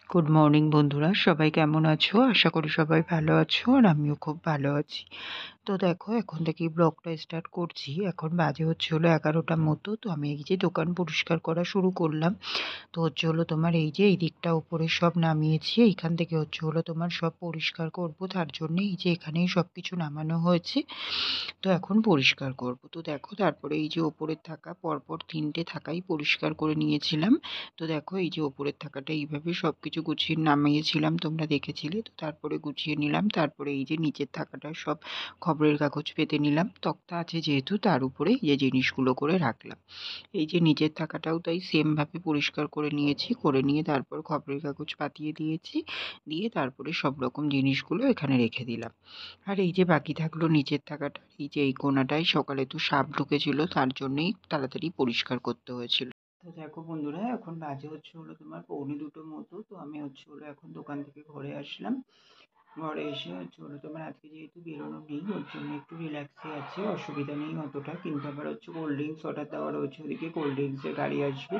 Good morning বন্ধুরা, সবাই কেমন আছো? আশা করি সবাই ভালো আছো আর আমিও খুব ভালো আছি। তো দেখো, এখন থেকেই ব্লগটা স্টার্ট করছি। এখন বাজে হচ্ছে হলো 11টার মতো। তো আমি এই যে দোকান পরিষ্কার করা শুরু করলাম। তো হচ্ছে হলো তোমার এই যে এই দিকটা উপরে সব নামিয়েছি, এইখান থেকে হচ্ছে হলো তোমার সব পরিষ্কার করব। তার জন্য এই যে এখানেই সব কিছু নামানো হয়েছে। তো এখন পরিষ্কার করব। তো দেখো, তারপরে এই যে ওপরের থাকা পরপর 3টে থাকাই পরিষ্কার করে নিয়েছিলাম। তো দেখো, এই যে ওপরের থাকাটা এইভাবে সব কিছু গুছিয়ে নামিয়েছিলাম, তোমরা দেখেছিলে। তো তারপরে গুছিয়ে নিলাম। তারপরে এই যে নিচের থাকাটা সব খবরের কাগজ পেতে নিলাম, তক্তা আছে যেহেতু, তার উপরে এই যে জিনিসগুলো করে রাখলাম। এই যে নিচের থাকাটাও তাই সেমভাবে পরিষ্কার করে নিয়েছি, করে নিয়ে তারপর খবরের কাগজ পাতিয়ে দিয়েছি, দিয়ে তারপরে সব রকম জিনিসগুলো এখানে রেখে দিলাম। আর এই যে বাকি থাকলো নিচের থাকাটা, এই যে এই কোণাটায় সকালে তো সাপ ঢুকেছিল, তার জন্যই তাড়াতাড়ি পরিষ্কার করতে হয়েছিল। তো দেখো বন্ধুরা, এখন বাজে হচ্ছে হলো তোমার 1:45 মতো। তো আমি হচ্ছে হলো এখন দোকান থেকে ঘরে আসলাম। ঘরে এসে হচ্ছে হলো তোমার আজকে যেহেতু বেরোনো নেই, ওর জন্য একটু রিল্যাক্সে আছি, অসুবিধা নেই অতটা। কিন্তু আবার হচ্ছে কোল্ড ড্রিঙ্কস অর্ডার দেওয়া রয়েছে, ওদিকে কোল্ড ড্রিঙ্কসের গাড়ি আসবে,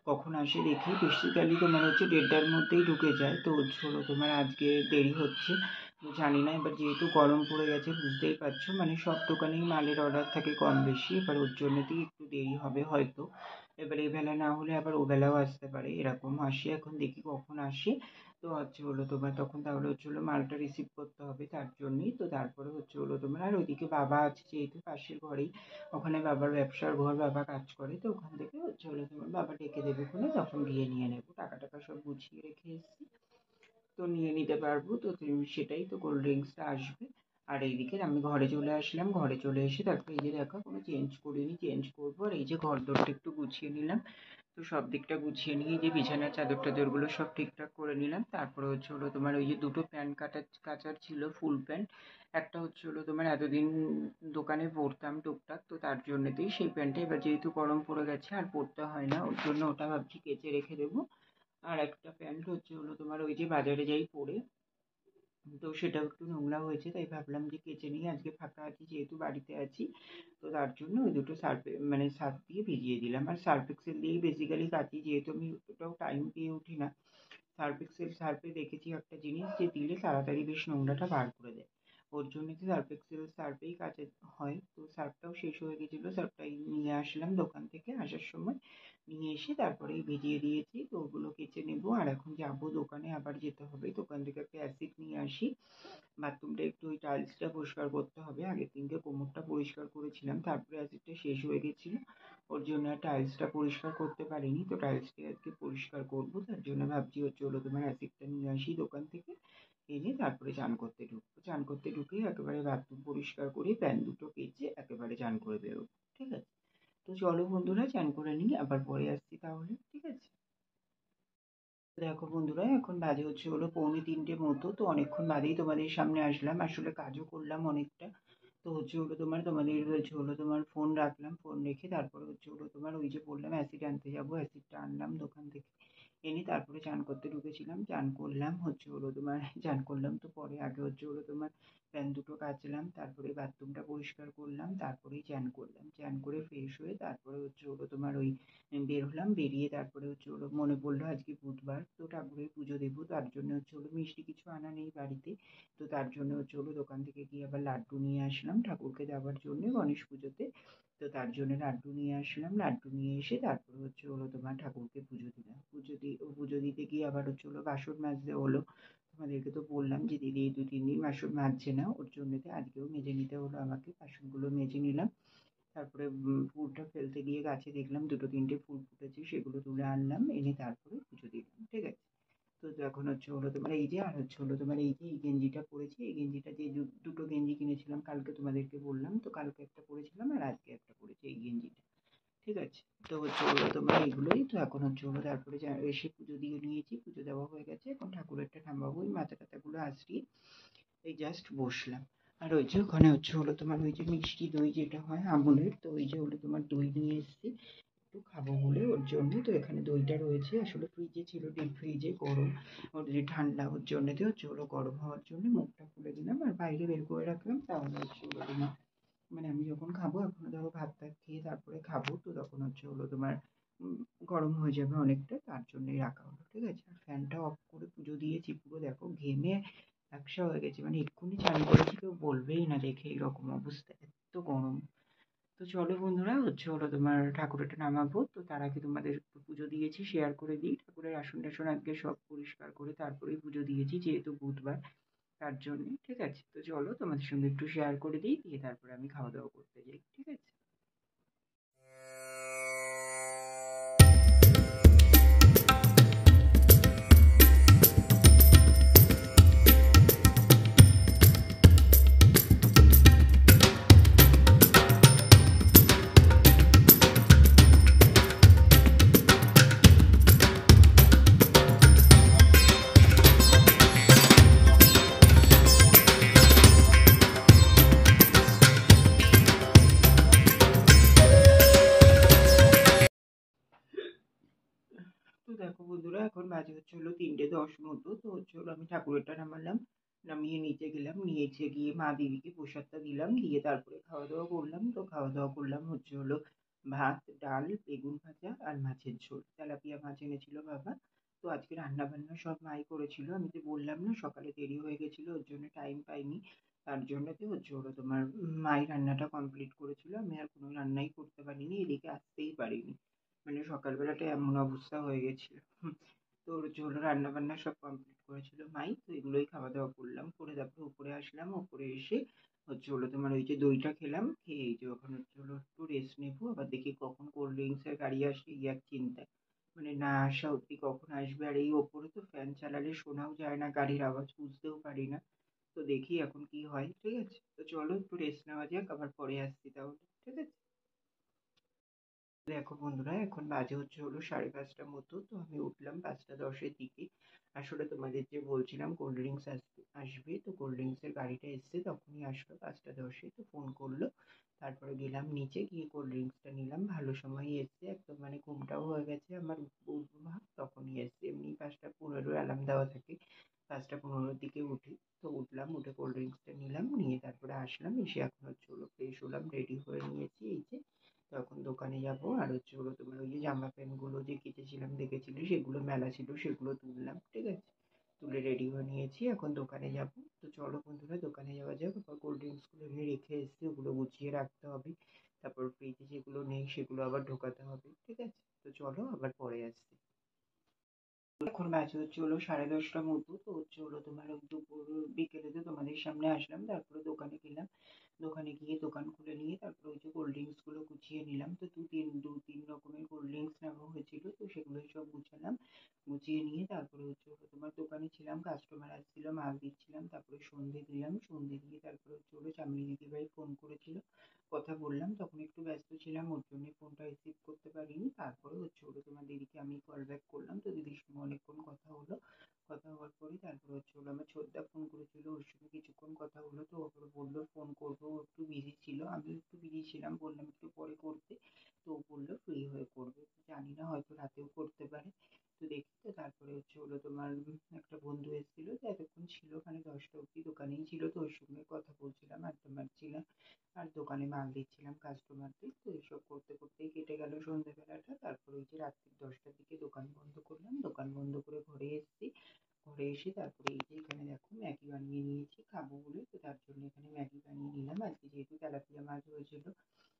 কখন আসে দেখি। বেসিক্যালি তোমার হচ্ছে 1:30টার মধ্যেই ঢুকে যায়। তো হচ্ছে হলো তোমার আজকে দেরি হচ্ছে। তো জানি না, এবার যেহেতু গরম পড়ে গেছে বুঝতেই পারছো, মানে সব দোকানেই মালের অর্ডার থাকে কম বেশি, এবার ওর জন্যতেই একটু দেরি হবে হয়তো। এবার এই বেলা না হলে আবার ও বেলাও আসতে পারে, এরকম আসি। এখন দেখি কখন আসে। তো হচ্ছে হলো তোমার তখন তাহলে হচ্ছে হলো মালটা রিসিভ করতে হবে, তার জন্যই। তো তারপরে হচ্ছে হলো তোমার আর ওইদিকে বাবা আছে যেহেতু পাশের ঘরেই, ওখানে বাবার ব্যবসার ঘর, বাবা কাজ করে। তো ওখান থেকে হচ্ছে হলো তোমার বাবা ডেকে দেবে ওখানে, তখন গিয়ে নিয়ে নেবো। টাকা টাকা সব গুছিয়ে রেখে এসেছি, তো নিয়ে নিতে পারবো। তো সেটাই তো, কোল্ড ড্রিঙ্কসটা আসবে। আর এইদিকে আমি ঘরে চলে আসলাম। ঘরে চলে এসে তারপরে এই যে দেখো, কোনো চেঞ্জ করিনি, চেঞ্জ করবো। আর এই যে ঘর দরটা একটু গুছিয়ে নিলাম। তো সব দিকটা গুছিয়ে নিয়ে যে বিছানার চাদর টাদরগুলো সব ঠিকঠাক করে নিলাম। তারপরে হচ্ছে হলো তোমার ওই যে দুটো প্যান্ট কাচার ছিল, ফুল প্যান্ট। একটা হচ্ছে হলো তোমার এতদিন দোকানে পরতাম টুকটাক, তো তার জন্যতেই সেই প্যান্টটা এবার যেহেতু গরম পড়ে গেছে আর পরতে হয় না, ওর জন্য ওটা ভাবছি কেচে রেখে দেবো। আর একটা প্যান্ট হচ্ছে হলো তোমার ওই যে বাজারে যাই পরে, তো সেটাও একটু নোংরা হয়েছে, তাই ভাবলাম যে কেচে নিয়ে, আজকে ফাঁকা আছি যেহেতু বাড়িতে আছি, তো তার জন্য ওই দুটো সার্ফ দিয়ে ভিজিয়ে দিলাম। আর সার্ফ এক্সেল দিয়েই বেসিক্যালি কাচি, যেহেতু আমি ওটাও টাইম পেয়ে উঠি না। সার্ফে দেখেছি একটা জিনিস, যে দিলে তাড়াতাড়ি বেশ নোংরাটা বার করে দেয়, ওর জন্য কি সার্ফেই কাচা হয়। তো সার্ফটাও শেষ হয়ে গেছিলো, সার্ফটাই নিয়ে আসলাম দোকান থেকে আসার সময়। নিয়ে এসে তারপরেই ভিজিয়ে দিয়েছি, তো ওগুলো কেচে নেবো। আর এখন যাবো দোকানে, আবার যেতে হবে, দোকান থেকে একটা অ্যাসিড নিয়ে আসি। বাথরুমটা একটু ওই টাইলসটা পরিষ্কার করতে হবে। আগের দিনকে কোমরটা পরিষ্কার করেছিলাম, তারপরে অ্যাসিডটা শেষ হয়ে গেছিলো, ওর জন্য আর টাইলসটা পরিষ্কার করতে পারিনি। তো টাইলসটা আজকে পরিষ্কার করবো, তার জন্য ভাবছি হচ্ছে হলো তোমার অ্যাসিডটা নিয়ে আসি দোকান থেকে, এনে তারপরে চান করতে ঢুকবো। চান করতে ঢুকে একেবারে বাথরুম পরিষ্কার করে প্যান দুটো কেচে একেবারে চান করে বেরোবো, ঠিক আছে? তো চলো বন্ধুরা, চান করে নিই, আবার পরে আসছি তাহলে, ঠিক আছে? দেখো বন্ধুরা, এখন বাজে হচ্ছে হলো 2:45 মতো। তো অনেকক্ষণ বাদেই তোমাদের সামনে আসলাম, আসলে কাজও করলাম অনেকটা। তো হচ্ছে হলো তোমাদের হচ্ছে হলো তোমার ফোন রাখলাম, ফোন রেখে তারপরে হচ্ছে হলো তোমার ওই যে বললাম অ্যাসিড আনতে যাবো, অ্যাসিডটা আনলাম দোকান থেকে। এনে তারপরে চান করতে ঢুকেছিলাম, চান করলাম হচ্ছে হলো তোমার চান করলাম তো পরে, আগে হচ্ছে হলো তোমার প্যান দুটো কাচলাম, তারপরে বাথরুমটা পরিষ্কার করলাম, তারপরেই চান করলাম। চান করে ফ্রেশ হয়ে তারপরে হচ্ছে হলো তোমার ওই বের হলাম। বেরিয়ে তারপরে হচ্ছে হলো মনে পড়লো আজকে বুধবার, তো ঠাকুরের পুজো দেবো, তার জন্য হচ্ছে হলো মিষ্টি কিছু আনা নেই বাড়িতে। তো তার জন্য হচ্ছে হলো দোকান থেকে গিয়ে আবার লাড্ডু নিয়ে আসলাম ঠাকুরকে দেওয়ার জন্য গণেশ পুজোতে। তো তার জন্য লাড্ডু নিয়ে আসলাম, লাড্ডু নিয়ে এসে তারপরে হচ্ছে হলো তোমার ঠাকুরকে পুজো দিলাম। পুজো দিতে গিয়ে আবার হচ্ছে হলো বাসন মাজতে হলো। তোমাদেরকে তো বললাম যে দিদি এই 2-3 দিন বাসন মাজছে না, ওর জন্যতে আজকেও মেজে নিতে হলো আমাকে, বাসনগুলো মেজে নিলাম। তারপরে ফুলটা ফেলতে গিয়ে গাছে দেখলাম 2-3টে ফুল ফুটেছে, সেগুলো তুলে আনলাম, এনে তারপরে পুজো দিলাম, ঠিক আছে? তো এখন হচ্ছে হলো তোমার এই যে, আর হচ্ছে হলো তোমার এই যে এই গেঞ্জিটা পরেছি, এই গেঞ্জিটা যে দুটো গেঞ্জি কিনেছিলাম কালকে তোমাদেরকে বললাম, তো কালকে একটা পরেছিলাম আর আজকে একটা পরেছি এই গেঞ্জিটা, ঠিক আছে? তো হচ্ছে হলো তোমার এইগুলোই। তো এখন হচ্ছে হলো তারপরে এসে পুজো দিয়ে নিয়েছি, পুজো দেওয়া হয়ে গেছে, এখন ঠাকুরেরটা ঠাম্বাবো, ওই মাথা টাথাগুলো আঁচড়িয়ে এই জাস্ট বসলাম। আর ওই যে ওখানে হচ্ছে হলো তোমার ওই যে মিষ্টি দই যেটা হয় আমুলের, তো ওই যে হলো তোমার দই নিয়ে এসেছি একটু খাবো বলে, ওর জন্য। তো এখানে দইটা রয়েছে, আসলে ফ্রিজে ছিল, ডিপ ফ্রিজে গরম, ওর যে ঠান্ডা, ওর জন্যতে হচ্ছে হলো গরম হওয়ার জন্য মুখটা খুলে দিলাম আর বাইরে বের করে রাখলাম, তাহলে হচ্ছে হলো তোমার মানে আমি যখন খাবো, এখনো ধরো ভাত টাত খেয়ে তারপরে খাবো, তো তখন হচ্ছে হলো তোমার উম গরম হয়ে যাবে অনেকটা, তার জন্যই রাখা হলো। ঠিক আছে? আর ফ্যানটা অফ করে পুজো দিয়েছি। পুরো দেখো ঘেমে একসা হয়ে গেছি। মানে এক্ষুনি চান করেছি, কেউ বলবেই না দেখে এরকম অবস্থা। এত গরম। তো চলো বন্ধুরা, হলো তোমার ঠাকুরটা নামাবো। তো তার আগে তোমাদের পুজো দিয়েছি শেয়ার করে দিই। ঠাকুরের আসন-টাসন আজকে সব পরিষ্কার করে তারপরেই পুজো দিয়েছি, যেহেতু বুধবার তার জন্যে। ঠিক আছে? তো চলো তোমাদের সঙ্গে একটু শেয়ার করে দিই, দিয়ে তারপরে আমি খাওয়া-দাওয়া করতে যাই। ঠিক আছে? তো দেখো বন্ধুরা, এখন বাজে হলো 3:10 মতো। তো আমি ঠাকুরেরটা নামালাম, নামিয়ে নিচে গেলাম, নিচে গিয়ে মা দেবীকে প্রসাদটা দিলাম, দিয়ে তারপরে খাওয়া দাওয়া করলাম। তো খাওয়া দাওয়া করলাম হলো ভাত, ডাল, বেগুন ভাজা আর মাছের ঝোল। তেলাপিয়া মাছ এনেছিল বাবা। তো আজকে রান্না বান্না সব মাই করেছিল। আমি তো বললাম না সকালে দেরি হয়ে গেছিল, ওর জন্য টাইম পাইনি। তার জন্য তো হলো তোমার মাই রান্নাটা কমপ্লিট করেছিল। আমি আর কোনো রান্নাই করতে পারিনি, এদিকে আসতেই পারিনি। মানে সকালবেলাটা এমন অবস্থা হয়ে গেছিল। তো রান্না বান্না সব কমপ্লিট করেছিল মাই। তো এগুলোই খাওয়া দাওয়া করলাম, করে তারপরে উপরে আসলাম। উপরে এসে তোমার ওই যে দইটা খেলাম, খেয়ে এই যে ওখানে একটু রেস্ট নেবো। আবার দেখি কখন কোল্ড ড্রিঙ্কস এর গাড়ি আসে, এই এক চিন্তা। মানে না আসা অব্দি কখন আসবে। আর এই ওপরে তো ফ্যান চালালে শোনাও যায় না, গাড়ির আওয়াজ বুঝতেও পারি না। তো দেখি এখন কি হয়। ঠিক আছে? তো চলো একটু রেস্ট নেওয়া যাক, আবার পরে আসছি তাহলে। ঠিক আছে? দেখো বন্ধুরা, এখন বাজে হলো 5:30 মতো। তো আমি উঠলাম 5:10-এর দিকে। আসলে তোমাদের যে বলছিলাম কোল্ড ড্রিঙ্কস আসবে, তো কোল্ড ড্রিঙ্কস এর গাড়িটা এসছে, তখনই আসলো 5:10-এ। তো ফোন করলো, তারপরে গেলাম নিচে, গিয়ে কোল্ড ড্রিঙ্কসটা নিলাম। ভালো সময়ই এসছে, একদম মানে ঘুমটাও হয়ে গেছে আমার, উঠবো ভাব তখনই এসছে। এমনি 5:15 অ্যালার্ম দেওয়া থাকে, 5:15-র দিকে উঠি। তো উঠলাম, উঠে কোল্ড ড্রিঙ্কসটা নিলাম, নিয়ে তারপরে আসলাম। এসে এখন হলো ফ্রেশ হলাম, রেডি হয়ে নিয়েছি এই যে। তো এখন দোকানে যাবো। আর হলো তোমার ওই যে জামা প্যান্ট গুলো যে কেচেছিলাম দেখেছিলে, সেগুলো মেলা ছিল, সেগুলো তুললাম। ঠিক আছে? তুলে রেডি হয়ে নিয়েছি, এখন দোকানে যাবো। তো চলো বন্ধুরা, দোকানে যাওয়া যাক। আবার কোল্ড ড্রিঙ্কস গুলো এমনি রেখে এসেছি, ওগুলো গুছিয়ে রাখতে হবে। তারপর ফ্রিজে যেগুলো নেই সেগুলো আবার ঢোকাতে হবে। ঠিক আছে? তো চলো আবার পরে আসছি। এখন বাজে হলো 10:30 মতো। তো তোমার ওই দুপুর বিকেলে তো তোমাদের সামনে আসলাম, তারপরে দোকানে গেলাম। দোকানে গিয়ে দোকান খুলে নিয়ে তারপরে ওই যে কোল্ড ড্রিঙ্কস গুলো গুছিয়ে নিলাম। তো দু তিন রকমের কোল্ড ড্রিঙ্কস নেওয়া হয়েছিল, তো সেগুলোই সব গুছালাম। গুছিয়ে নিয়ে তারপরে তোমার দোকানে ছিলাম, কাস্টমার আসছিল, মাল দিচ্ছিলাম। তারপরে সন্ধে দিলাম, সন্ধে দিয়ে তারপরে চামেলি দিদিভাই ফোন করেছিল, কথা বললাম। তখন একটু ব্যস্ত ছিলাম, ওর জন্য ফোনটা রিসিভ করতে পারিনি। তারপরে তোমার দিদিকে আমি কল ব্যাক করলাম। তো দিদির সঙ্গে অনেকক্ষণ কথা হলো। কথা হওয়ার পরে তারপরে আমার ছোটদা ফোন করেছিল, ওর সঙ্গে কিছুক্ষণ কথা হলো। তো ওপরে বললো ফোন করবো, ও একটু বিজি ছিল, আমিও একটু বিজি ছিলাম, বললাম একটু পরে করতে। তো ও বললো ফ্রি হয়ে করবে। তো জানি না, হয়তো রাতেও করতে পারে। তো দেখি। তো তারপরে তোমার একটা বন্ধু এসেছিল, তো এতক্ষণ ছিল ওখানে, 10টা অব্দি দোকানেই ছিল। তো ওর সঙ্গে কথা বলছিলাম, আড্ডা মারছিলাম, আর দোকানে মাল দিচ্ছিলাম কাস্টমারদের। তো এইসব করতে করতেই কেটে গেল সন্ধ্যেবেলাটা। তারপরে ওই যে রাত্রি 10টার দিকে দোকান বন্ধ করলাম, দোকান বন্ধ করে ঘরে এসেছি। ঘরে এসে তারপরে এই যে এখানে দেখো ম্যাগি বানিয়ে নিয়েছি খাবো বলে। তো তার জন্য এখানে ম্যাগি বানিয়ে নিলাম। আজকে যেহেতু তেলাপিয়া মাছ হয়েছিল,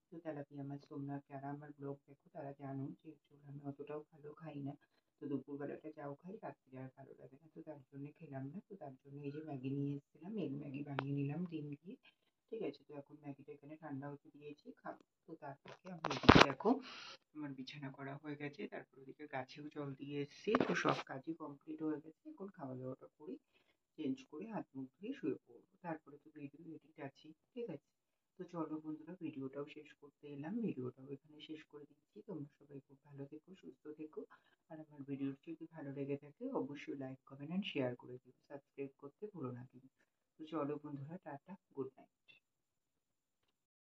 তো তেলাপিয়া মাছ তোমরা যারা আমার ব্লগ দেখো তারা জানো যে আমি অতটাও ভালো খাই না। তো দুপুরবেলাটা যাও খাই, রাত্রে আর ভালো লাগে না, তো তার জন্য খেলাম না। তো তার জন্য এই যে ম্যাগি নিয়ে এসেছিলাম, এগ ম্যাগি বানিয়ে নিলাম ডিম দিয়ে। ঠিক আছে? তো এখন ম্যাগিটা এখানে ঠান্ডা হতে দিয়েছি, খাবো। তো তার থেকে আমি এদিকে দেখো আমার বিছানা করা হয়ে গেছে, তারপর ওদিকে গাছেও জল দিয়ে এসেছি। তো সব কাজই কমপ্লিট হয়ে গেছে। এখন খাওয়া দাওয়াটা করি, চেঞ্জ করে হাত মুখ ধুয়ে শুয়ে পড়বো। তারপরে তো ভিডিও এডিট আছে। ঠিক আছে? তো চলো বন্ধুরা, ভিডিওটাও শেষ করতে এলাম, ভিডিওটাও এখানে শেষ করে দিচ্ছি। তোমরা সবাই খুব ভালো থেকো, সুস্থ থেকো। আর আমার ভিডিওটি যদি ভালো লেগে থাকে অবশ্যই লাইক কমেন্ট অ্যান্ড শেয়ার করে দিও, সাবস্ক্রাইব করতে ভুলো না কিন্তু। তো চলো বন্ধুরা, টাটা, গুড নাইট।